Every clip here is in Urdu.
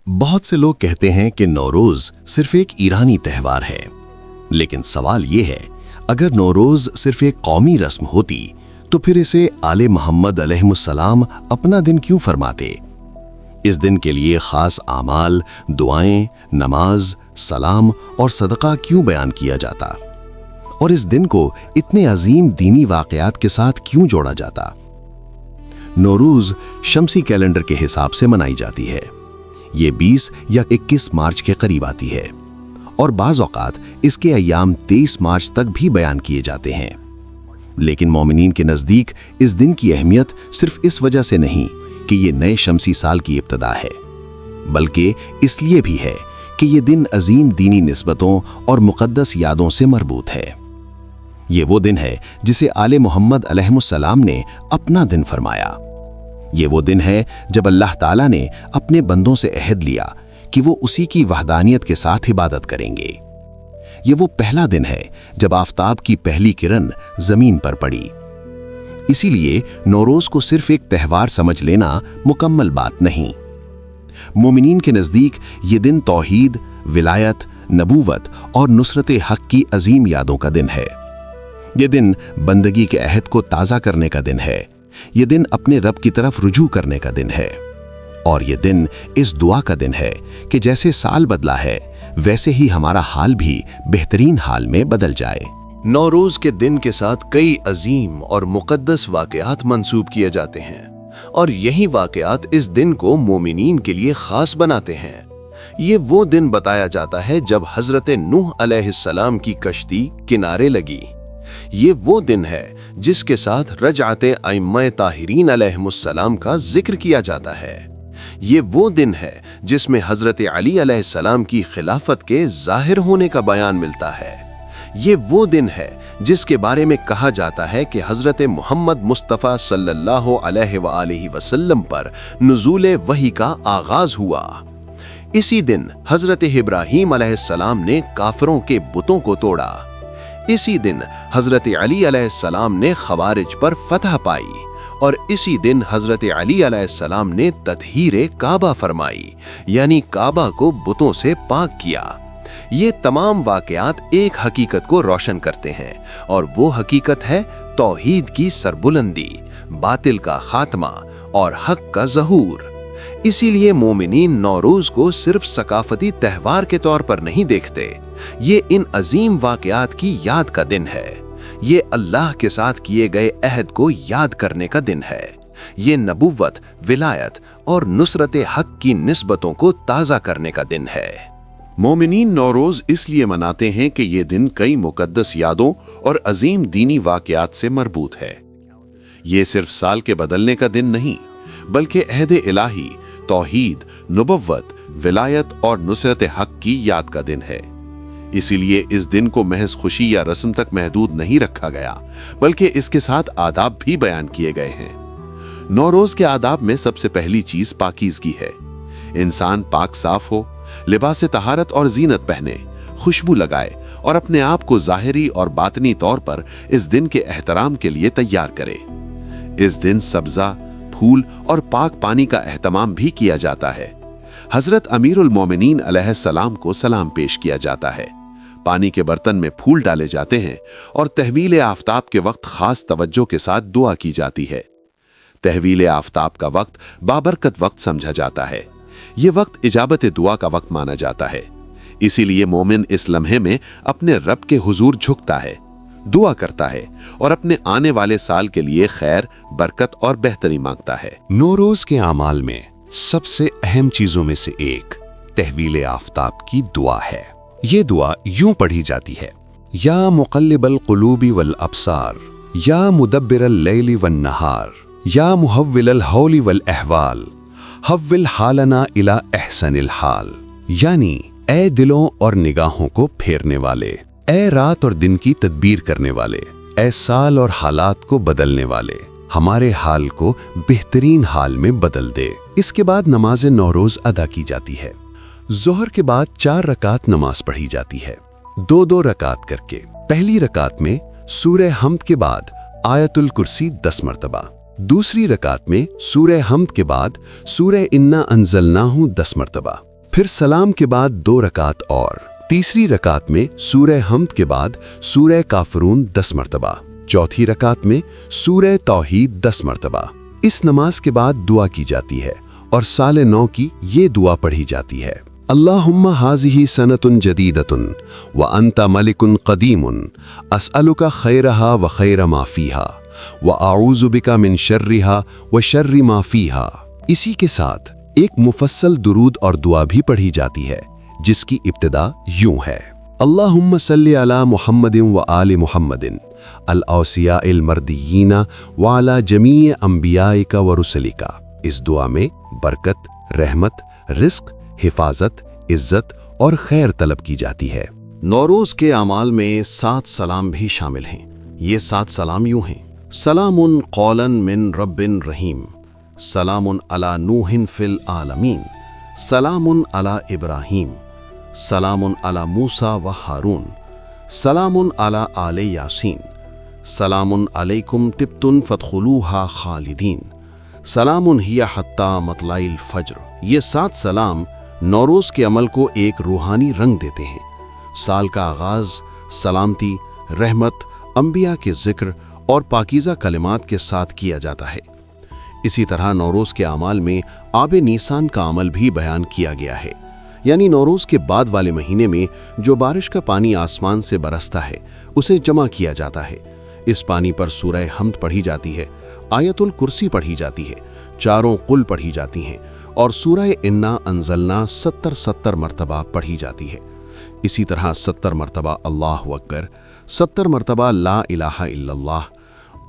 بہت سے لوگ کہتے ہیں کہ نوروز صرف ایک ایرانی تہوار ہے، لیکن سوال یہ ہے، اگر نوروز صرف ایک قومی رسم ہوتی تو پھر اسے آل محمد علیہ السلام اپنا دن کیوں فرماتے؟ اس دن کے لیے خاص اعمال، دعائیں، نماز، سلام اور صدقہ کیوں بیان کیا جاتا؟ اور اس دن کو اتنے عظیم دینی واقعات کے ساتھ کیوں جوڑا جاتا؟ نوروز شمسی کیلنڈر کے حساب سے منائی جاتی ہے۔ یہ 20 یا 21 مارچ کے قریب آتی ہے اور بعض اوقات اس کے ایام 23 مارچ تک بھی بیان کیے جاتے ہیں۔ لیکن مومنین کے نزدیک اس دن کی اہمیت صرف اس وجہ سے نہیں کہ یہ نئے شمسی سال کی ابتدا ہے، بلکہ اس لیے بھی ہے کہ یہ دن عظیم دینی نسبتوں اور مقدس یادوں سے مربوط ہے۔ یہ وہ دن ہے جسے آل محمد علیہ السلام نے اپنا دن فرمایا۔ یہ وہ دن ہے جب اللہ تعالیٰ نے اپنے بندوں سے عہد لیا کہ وہ اسی کی وحدانیت کے ساتھ عبادت کریں گے۔ یہ وہ پہلا دن ہے جب آفتاب کی پہلی کرن زمین پر پڑی۔ اسی لیے نوروز کو صرف ایک تہوار سمجھ لینا مکمل بات نہیں۔ مومنین کے نزدیک یہ دن توحید، ولایت، نبوت اور نصرت حق کی عظیم یادوں کا دن ہے۔ یہ دن بندگی کے عہد کو تازہ کرنے کا دن ہے۔ یہ دن اپنے رب کی طرف رجوع کرنے کا دن ہے، اور یہ دن اس دعا کا دن ہے کہ جیسے سال بدلا ہے ویسے ہی ہمارا حال بھی بہترین حال میں بدل جائے۔ نوروز کے دن کے ساتھ کئی عظیم اور مقدس واقعات منسوب کیے جاتے ہیں، اور یہی واقعات اس دن کو مومنین کے لیے خاص بناتے ہیں۔ یہ وہ دن بتایا جاتا ہے جب حضرت نوح علیہ السلام کی کشتی کنارے لگی۔ یہ وہ دن ہے جس کے ساتھ رجعت ائمہ طاہرین علیہ السلام کا ذکر کیا جاتا ہے۔ یہ وہ دن ہے جس میں حضرت علی علیہ السلام کی خلافت کے ظاہر ہونے کا بیان ملتا ہے۔ یہ وہ دن ہے جس کے بارے میں کہا جاتا ہے کہ حضرت محمد مصطفیٰ صلی اللہ علیہ وآلہ وسلم پر نزول وحی کا آغاز ہوا۔ اسی دن حضرت ابراہیم علیہ السلام نے کافروں کے بتوں کو توڑا۔ اسی دن حضرت علی علیہ السلام نے خوارج پر فتح پائی، اور اسی دن حضرت علی علیہ السلام نے تطہیر کعبہ فرمائی، یعنی کعبہ کو بتوں سے پاک کیا۔ یہ تمام واقعات ایک حقیقت کو روشن کرتے ہیں، اور وہ حقیقت ہے توحید کی سربلندی، باطل کا خاتمہ اور حق کا ظہور۔ اسی لیے مومنین نوروز کو صرف ثقافتی تہوار کے طور پر نہیں دیکھتے، یہ ان عظیم واقعات کی یاد کا دن ہے۔ یہ اللہ کے ساتھ کیے گئے عہد کو یاد کرنے کا دن ہے۔ یہ نبوت، ولایت اور نصرت حق کی نسبتوں کو تازہ کرنے کا دن ہے۔ مومنین نوروز اس لیے مناتے ہیں کہ یہ دن کئی مقدس یادوں اور عظیم دینی واقعات سے مربوط ہے۔ یہ صرف سال کے بدلنے کا دن نہیں، بلکہ عہد الہی، توحید، نبوت، ولایت اور نصرت حق کی یاد کا دن ہے۔ اسی لیے اس دن کو محض خوشی یا رسم تک محدود نہیں رکھا گیا، بلکہ اس کے ساتھ آداب بھی بیان کیے گئے ہیں۔ نوروز کے آداب میں سب سے پہلی چیز پاکیزگی ہے۔ انسان پاک صاف ہو، لباس طہارت اور زینت پہنے، خوشبو لگائے اور اپنے آپ کو ظاہری اور باطنی طور پر اس دن کے احترام کے لیے تیار کرے۔ اس دن سبزہ، پھول اور پاک پانی کا اہتمام بھی کیا جاتا ہے۔ حضرت امیر المومنین علیہ السلام کو سلام پیش کیا جاتا ہے، پانی کے برتن میں پھول ڈالے جاتے ہیں اور تحویل آفتاب کے وقت خاص توجہ کے ساتھ دعا کی جاتی ہے۔ تحویل آفتاب کا وقت بابرکت وقت سمجھا جاتا ہے۔ یہ وقت اجابت دعا کا وقت مانا جاتا ہے۔ اسی لیے مومن اس لمحے میں اپنے رب کے حضور جھکتا ہے، دعا کرتا ہے اور اپنے آنے والے سال کے لیے خیر، برکت اور بہتری مانگتا ہے۔ نوروز کے اعمال میں سب سے اہم چیزوں میں سے ایک تحویل آفتاب کی دعا ہے۔ یہ دعا یوں پڑھی جاتی ہے: یا مقلب القلوب والابصار، یا مدبر اللیل والنہار، یا محول الحول والاحوال، حول حالنا الی احسن الحال۔ یعنی اے دلوں اور نگاہوں کو پھیرنے والے، اے رات اور دن کی تدبیر کرنے والے، اے سال اور حالات کو بدلنے والے، ہمارے حال کو بہترین حال میں بدل دے۔ اس کے بعد نماز نوروز ادا کی جاتی ہے۔ ظہر کے بعد 4 رکعت نماز پڑھی جاتی ہے، 2 رکعت کر کے۔ پہلی رکعت میں سورہ حمد کے بعد آیت الکرسی 10 مرتبہ، دوسری رکعت میں سورہ حمد کے بعد سورہ انا انزلناہ 10 مرتبہ، پھر سلام کے بعد 2 رکعت اور تیسری رکعت میں سورہ حمد کے بعد سورہ کافرون 10 مرتبہ، چوتھی رکعت میں سورہ توحید 10 مرتبہ۔ اس نماز کے بعد دعا کی جاتی ہے اور سال نو کی یہ دعا پڑھی جاتی ہے: اللہم ہذہ سنۃ جدیدۃ وانت ملک قدیم اسألک خیرہا وخیر ما فیہا واعوذ بک من شرہا وشر ما فیہا۔ اسی کے ساتھ ایک مفصل درود اور دعا بھی پڑھی جاتی ہے جس کی ابتدا یوں ہے: اللہم صلی علی محمد وآل محمد الاوصیاء المردیین وعلی جمیع انبیائک ورسلک۔ اس دعا میں برکت، رحمت، رزق، حفاظت، عزت اور خیر طلب کی جاتی ہے۔ نوروز کے اعمال میں 7 سلام بھی شامل ہیں۔ یہ 7 سلام یوں ہیں: سلام قولا من رب رحیم، سلام علی نوح فی العالمین، سلام علی ابراہیم، سلام علی موسیٰ و ہارون، سلام علی آل یاسین، سلام علیکم طبتم فادخلوہا خالدین، سلام ہی حتی مطلع الفجر۔ یہ 7 سلام نوروز کے عمل کو ایک روحانی رنگ دیتے ہیں۔ سال کا آغاز سلامتی، رحمت، انبیاء کے ذکر اور پاکیزہ کلمات کے ساتھ کیا جاتا ہے۔ اسی طرح نوروز کے اعمال میں آب نیسان کا عمل بھی بیان کیا گیا ہے، یعنی نوروز کے بعد والے مہینے میں جو بارش کا پانی آسمان سے برستا ہے اسے جمع کیا جاتا ہے۔ اس پانی پر سورہ حمد پڑھی جاتی ہے، آیت الکرسی پڑھی جاتی ہے، 4 قل پڑھی جاتی ہیں اور سورہ انا انزلنا 70 مرتبہ پڑھی جاتی ہے۔ اسی طرح 70 مرتبہ اللہ اکبر، 70 مرتبہ لا الہ الا اللہ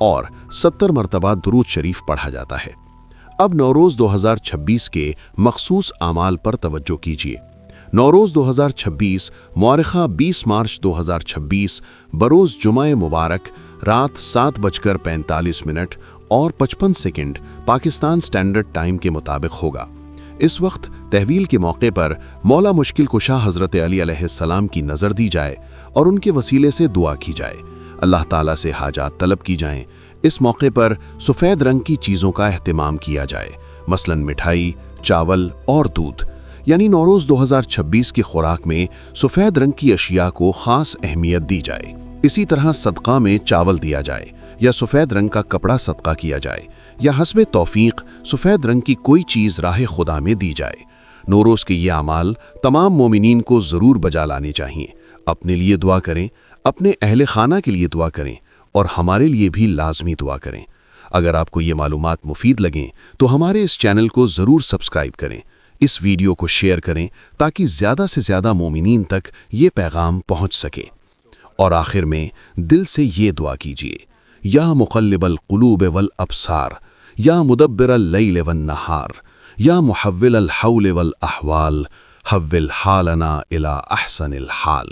اور 70 مرتبہ درود شریف پڑھا جاتا ہے۔ اب نوروز 2026 کے مخصوص اعمال پر توجہ کیجیے۔ نوروز 2026 مورخہ 20 مارچ 2026 بروز جمعہ مبارک رات 7:45 اور 55 پاکستان سٹینڈرڈ ٹائم کے مطابق ہوگا۔ اس وقت تحویل کے موقع پر مولا مشکل کشا حضرت علی علیہ السلام کی نظر دی جائے اور ان کے وسیلے سے دعا کی جائے، اللہ تعالیٰ سے حاجات طلب کی جائیں۔ اس موقع پر سفید رنگ کی چیزوں کا اہتمام کیا جائے، مثلا مٹھائی، چاول اور دودھ، یعنی نوروز 2026 کی خوراک میں سفید رنگ کی اشیاء کو خاص اہمیت دی جائے۔ اسی طرح صدقہ میں چاول دیا جائے یا سفید رنگ کا کپڑا صدقہ کیا جائے یا حسب توفیق سفید رنگ کی کوئی چیز راہ خدا میں دی جائے۔ نوروز کے یہ اعمال تمام مومنین کو ضرور بجا لانے چاہیے۔ اپنے لیے دعا کریں، اپنے اہل خانہ کے لیے دعا کریں اور ہمارے لیے بھی لازمی دعا کریں۔ اگر آپ کو یہ معلومات مفید لگیں تو ہمارے اس چینل کو ضرور سبسکرائب کریں، اس ویڈیو کو شیئر کریں تاکہ زیادہ سے زیادہ مومنین تک یہ پیغام پہنچ سکے۔ اور آخر میں دل سے یہ دعا کیجیے: یا مقلب القلوب والابصار، یا مدبر اللیل والنہار، یا محول الحول والاحوال، حول حالنا الی احسن الحال۔